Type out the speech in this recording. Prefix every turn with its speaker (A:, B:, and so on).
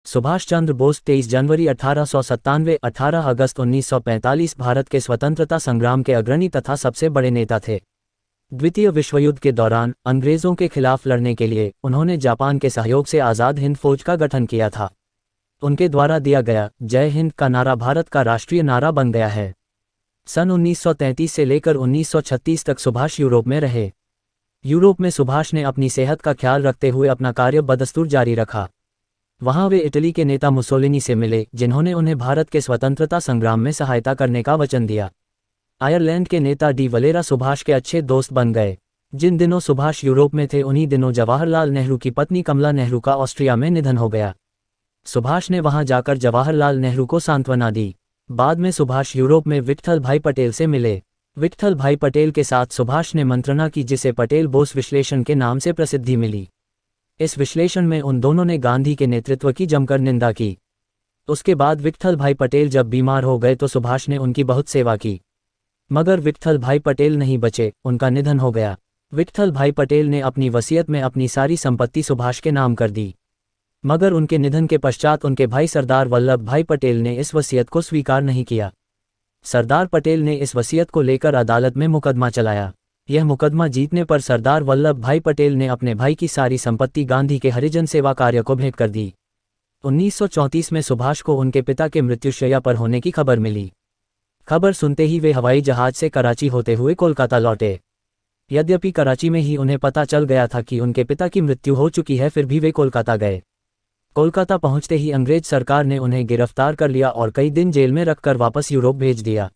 A: सुभाष चंद्र बोस 23 जनवरी 1897 18 अगस्त 1945 भारत के स्वतंत्रता संग्राम के अग्रणी तथा सबसे बड़े नेता थे। द्वितीय विश्वयुद्ध के दौरान अंग्रेजों के खिलाफ लड़ने के लिए उन्होंने जापान के सहयोग से आज़ाद हिंद फौज का गठन किया था। उनके द्वारा दिया गया जय हिंद का नारा भारत का राष्ट्रीय नारा बन गया है। सन 1933 से लेकर 1936 तक सुभाष यूरोप में रहे। यूरोप में सुभाष ने अपनी सेहत का ख्याल रखते हुए अपना कार्य बदस्तूर जारी रखा। वहां वे इटली के नेता मुसोलिनी से मिले, जिन्होंने उन्हें भारत के स्वतंत्रता संग्राम में सहायता करने का वचन दिया। आयरलैंड के नेता डी वलेरा सुभाष के अच्छे दोस्त बन गए। जिन दिनों सुभाष यूरोप में थे उन्हीं दिनों जवाहरलाल नेहरू की पत्नी कमला नेहरू का ऑस्ट्रिया में निधन हो गया। सुभाष ने वहां जाकर जवाहरलाल नेहरू को सांत्वना दी। बाद में सुभाष यूरोप में विट्ठल भाई पटेल से मिले। विट्ठल भाई पटेल के साथ सुभाष ने मंत्रणा की, जिसे पटेल बोस विश्लेषण के नाम से प्रसिद्धि मिली। इस विश्लेषण में उन दोनों ने गांधी के नेतृत्व की जमकर निंदा की। उसके बाद विट्ठल भाई पटेल जब बीमार हो गए तो सुभाष ने उनकी बहुत सेवा की, मगर विट्ठल भाई पटेल नहीं बचे, उनका निधन हो गया। विट्ठल भाई पटेल ने अपनी वसीयत में अपनी सारी संपत्ति सुभाष के नाम कर दी, मगर उनके निधन के पश्चात उनके भाई सरदार वल्लभ भाई पटेल ने इस वसीयत को स्वीकार नहीं किया। सरदार पटेल ने इस वसीयत को लेकर अदालत में मुकदमा चलाया। यह मुकदमा जीतने पर सरदार वल्लभ भाई पटेल ने अपने भाई की सारी संपत्ति गांधी के हरिजन सेवा कार्य को भेंट कर दी। 1934 में सुभाष को उनके पिता के मृत्युशैया पर होने की खबर मिली। खबर सुनते ही वे हवाई जहाज से कराची होते हुए कोलकाता लौटे। यद्यपि कराची में ही उन्हें पता चल गया था कि उनके पिता की मृत्यु हो चुकी है, फिर भी वे कोलकाता गए। कोलकाता पहुंचते ही अंग्रेज सरकार ने उन्हें गिरफ्तार कर लिया और कई दिन जेल में रखकर वापस यूरोप भेज दिया।